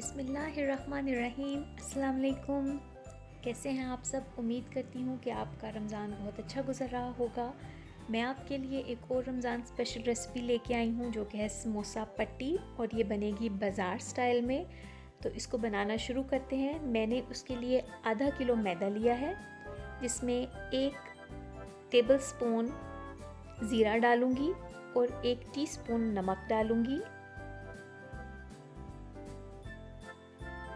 बिस्मिल्लाहिर्रहमानिर्रहीम। अस्सलाम वालेकुम। कैसे हैं आप सब? उम्मीद करती हूँ कि आपका रमज़ान बहुत अच्छा गुज़र रहा होगा। मैं आपके लिए एक और रमज़ान स्पेशल रेसिपी लेके आई हूँ जो कि है समोसा पट्टी, और ये बनेगी बाज़ार स्टाइल में। तो इसको बनाना शुरू करते हैं। मैंने उसके लिए आधा किलो मैदा लिया है, जिसमें 1 टेबल स्पून ज़ीरा डालूँगी और 1 टीस्पून नमक डालूँगी।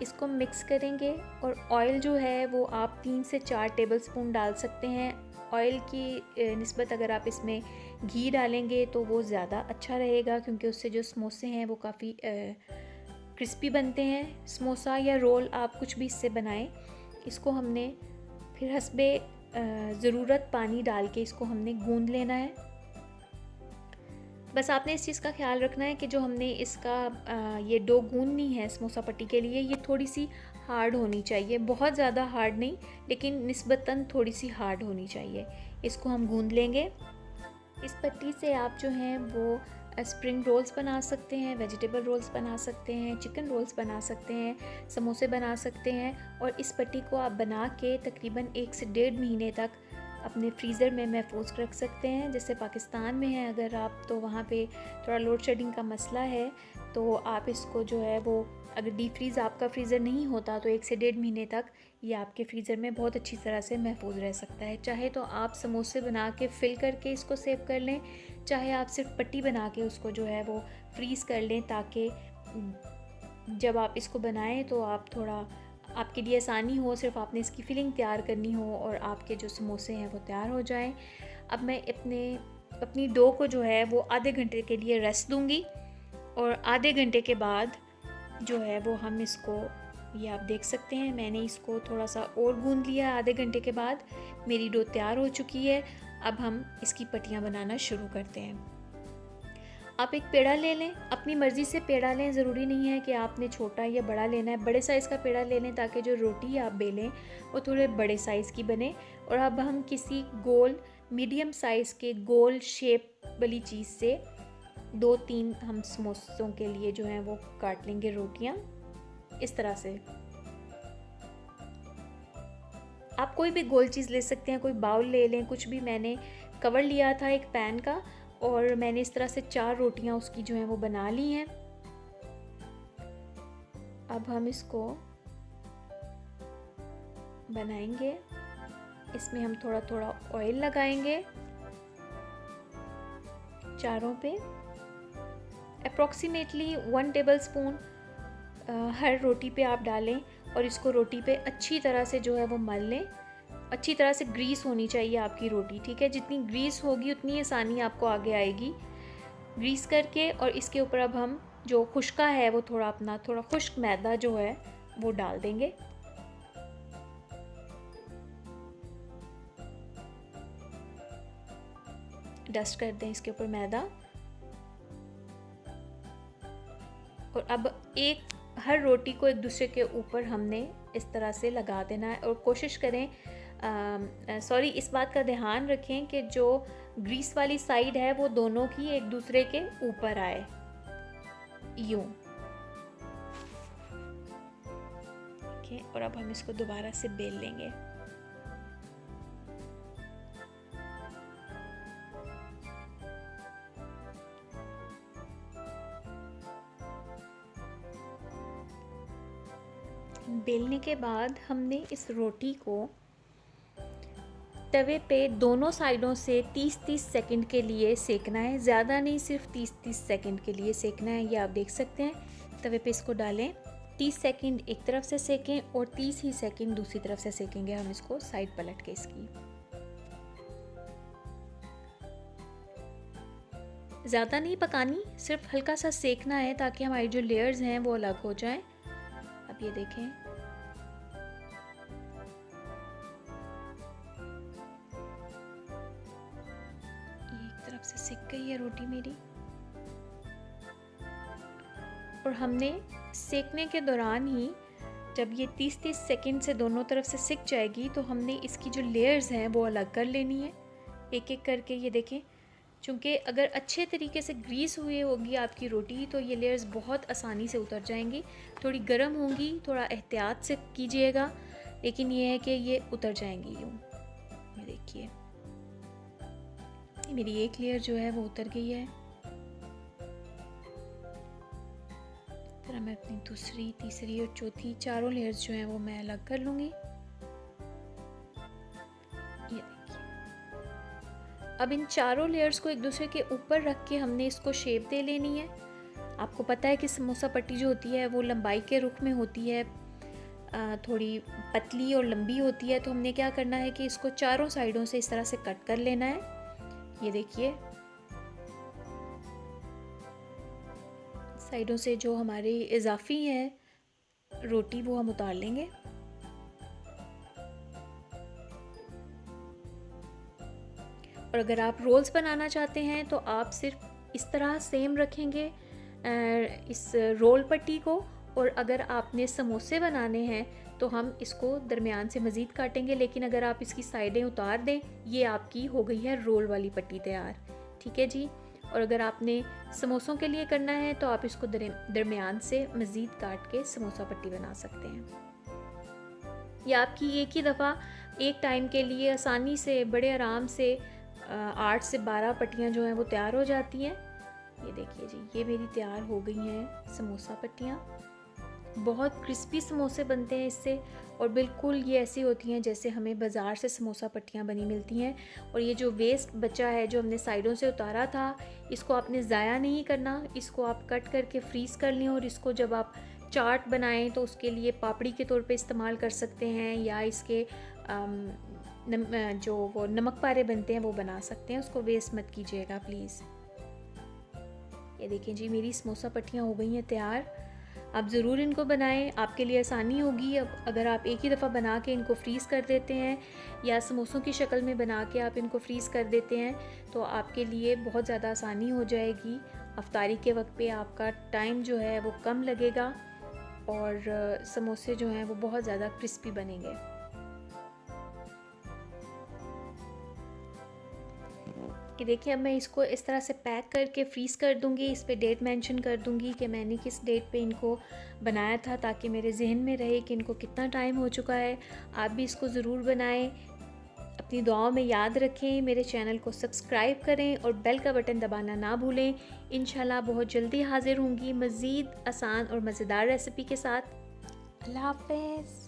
इसको मिक्स करेंगे और ऑयल जो है वो आप 3 से 4 टेबल स्पून डाल सकते हैं। ऑयल की निस्बत अगर आप इसमें घी डालेंगे तो वो ज़्यादा अच्छा रहेगा, क्योंकि उससे जो समोसे हैं वो काफ़ी क्रिस्पी बनते हैं। समोसा या रोल आप कुछ भी इससे बनाएं। इसको हमने फिर हस्बे ज़रूरत पानी डाल के इसको हमने गूंद लेना है। बस आपने इस चीज़ का ख्याल रखना है कि जो हमने इसका ये डो गूंदनी है समोसा पट्टी के लिए, ये थोड़ी सी हार्ड होनी चाहिए। बहुत ज़्यादा हार्ड नहीं, लेकिन निस्बतन थोड़ी सी हार्ड होनी चाहिए। इसको हम गूंद लेंगे। इस पट्टी से आप जो हैं वो स्प्रिंग रोल्स बना सकते हैं, वेजिटेबल रोल्स बना सकते हैं, चिकन रोल्स बना सकते हैं, समोसे बना सकते हैं। और इस पट्टी को आप बना के तकरीबन 1 से 1.5 महीने तक अपने फ्रीज़र में महफूज रख सकते हैं। जैसे पाकिस्तान में है अगर आप, तो वहाँ पे थोड़ा लोड शेडिंग का मसला है, तो आप इसको जो है वो अगर डीप फ्रीज़ आपका फ्रीज़र नहीं होता तो 1 से 1.5 महीने तक ये आपके फ्रीज़र में बहुत अच्छी तरह से महफूज रह सकता है। चाहे तो आप समोसे बना के फिल करके इसको सेव कर लें, चाहे आप सिर्फ पट्टी बना के उसको जो है वो फ्रीज़ कर लें, ताकि जब आप इसको बनाएं तो आप थोड़ा आपके लिए आसानी हो, सिर्फ आपने इसकी फिलिंग तैयार करनी हो और आपके जो समोसे हैं वो तैयार हो जाएं। अब मैं अपनी डो को जो है वो आधे घंटे के लिए रेस्ट दूंगी, और आधे घंटे के बाद जो है वो हम इसको, ये आप देख सकते हैं मैंने इसको थोड़ा सा और गूंद लिया। आधे घंटे के बाद मेरी डो तैयार हो चुकी है। अब हम इसकी पट्टियाँ बनाना शुरू करते हैं। आप एक पेड़ा ले लें, अपनी मर्ज़ी से पेड़ा लें, ज़रूरी नहीं है कि आपने छोटा या बड़ा लेना है। बड़े साइज़ का पेड़ा ले लें ताकि जो रोटी आप बेलें वो थोड़े बड़े साइज़ की बने। और अब हम किसी गोल मीडियम साइज़ के गोल शेप वाली चीज़ से 2-3 हम समोसों के लिए जो हैं वो काट लेंगे रोटियां इस तरह से। आप कोई भी गोल चीज़ ले सकते हैं, कोई बाउल ले लें, कुछ भी। मैंने कवर लिया था एक पैन का, और मैंने इस तरह से 4 रोटियां उसकी जो हैं वो बना ली हैं। अब हम इसको बनाएंगे। इसमें हम थोड़ा थोड़ा ऑयल लगाएंगे चारों पे। अप्रॉक्सीमेटली 1 टेबल स्पून हर रोटी पे आप डालें, और इसको रोटी पे अच्छी तरह से जो है वो मल लें। अच्छी तरह से ग्रीस होनी चाहिए आपकी रोटी, ठीक है? जितनी ग्रीस होगी उतनी आसानी आपको आगे आएगी। ग्रीस करके, और इसके ऊपर अब हम जो खुश्का है वो थोड़ा खुश्क मैदा जो है वो डाल देंगे। डस्ट कर दें इसके ऊपर मैदा। और अब हर रोटी को एक दूसरे के ऊपर हमने इस तरह से लगा देना है। और कोशिश करें, सॉरी, इस बात का ध्यान रखें कि जो ग्रीस वाली साइड है वो दोनों की एक दूसरे के ऊपर आए, यूं। ठीक है, और अब हम इसको दोबारा से बेल लेंगे। बेलने के बाद हमने इस रोटी को तवे पे दोनों साइडों से 30-30 सेकंड के लिए सेकना है। ज़्यादा नहीं, सिर्फ 30-30 सेकंड के लिए सेकना है। ये आप देख सकते हैं। तवे पे इसको डालें, 30 सेकंड एक तरफ से सेकें और 30 ही सेकंड दूसरी तरफ से सेकेंगे हम इसको साइड पलट के इसकी। ज़्यादा नहीं पकानी, सिर्फ हल्का सा सेकना है ताकि हमारी जो लेयर्स हैं वो अलग हो जाएं। अब ये देखें, ये एक तरफ से सिक गई है रोटी मेरी। और हमने सेकने के दौरान ही, जब ये 30-30 सेकंड से दोनों तरफ से सिक जाएगी, तो हमने इसकी जो लेयर्स हैं वो अलग कर लेनी है एक एक करके। ये देखें, चूँकि अगर अच्छे तरीके से ग्रीस हुई होगी आपकी रोटी तो ये लेयर्स बहुत आसानी से उतर जाएंगी। थोड़ी गर्म होंगी, थोड़ा एहतियात से कीजिएगा, लेकिन ये है कि ये उतर जाएंगी यूँ। ये देखिए मेरी एक लेयर जो है वो उतर गई है। फिर मैं अपनी दूसरी, तीसरी और चौथी चारों लेयर्स जो हैं वो मैं अलग कर लूँगी। ये देखिए, अब इन चारों लेयर्स को एक दूसरे के ऊपर रख के हमने इसको शेप दे लेनी है। आपको पता है कि समोसा पट्टी जो होती है वो लंबाई के रुख में होती है, थोड़ी पतली और लंबी होती है। तो हमने क्या करना है कि इसको चारों साइडों से इस तरह से कट कर लेना है। ये देखिए साइडों से जो हमारी इजाफी है रोटी वो हम उतार लेंगे। और अगर आप रोल्स बनाना चाहते हैं तो आप सिर्फ इस तरह सेम रखेंगे इस रोल पट्टी को, और अगर आपने समोसे बनाने हैं तो हम इसको दरमियान से मज़ीद काटेंगे। लेकिन अगर आप इसकी साइडें उतार दें, ये आपकी हो गई है रोल वाली पट्टी तैयार। ठीक है जी। और अगर आपने समोसों के लिए करना है तो आप इसको दरमियान से मज़ीद काट के समोसा पट्टी बना सकते हैं। या आपकी एक ही दफ़ा एक टाइम के लिए आसानी से बड़े आराम से 8 से 12 पट्टियाँ जो हैं वो तैयार हो जाती हैं। ये देखिए जी, ये मेरी तैयार हो गई हैं समोसा पट्टियाँ। बहुत क्रिस्पी समोसे बनते हैं इससे, और बिल्कुल ये ऐसी होती हैं जैसे हमें बाज़ार से समोसा पट्टियाँ बनी मिलती हैं। और ये जो वेस्ट बचा है जो हमने साइडों से उतारा था, इसको आपने ज़ाया नहीं करना, इसको आप कट करके फ्रीज़ कर लें। और इसको जब आप चाट बनाएं तो उसके लिए पापड़ी के तौर पे इस्तेमाल कर सकते हैं, या इसके जो वो नमक पारे बनते हैं वो बना सकते हैं। उसको वेस्ट मत कीजिएगा प्लीज़। ये देखिए जी, मेरी समोसा पट्टियाँ हो गई हैं तैयार। आप ज़रूर इनको बनाएं, आपके लिए आसानी होगी। अब अगर आप एक ही दफ़ा बना के इनको फ्रीज़ कर देते हैं या समोसों की शक्ल में बना के आप इनको फ्रीज़ कर देते हैं तो आपके लिए बहुत ज़्यादा आसानी हो जाएगी। अफ्तारी के वक्त पे आपका टाइम जो है वो कम लगेगा और समोसे जो हैं वो बहुत ज़्यादा क्रिस्पी बनेंगे। कि देखिए, अब मैं इसको इस तरह से पैक करके फ्रीज़ कर दूंगी। इस पे डेट मेंशन कर दूंगी कि मैंने किस डेट पे इनको बनाया था, ताकि मेरे जहन में रहे कि इनको कितना टाइम हो चुका है। आप भी इसको ज़रूर बनाएं, अपनी दुआओं में याद रखें, मेरे चैनल को सब्सक्राइब करें और बेल का बटन दबाना ना भूलें। इंशाल्लाह बहुत जल्दी हाजिर होंगी मज़ीद आसान और मज़ेदार रेसिपी के साथ। अल्लाह हाफ़िज़।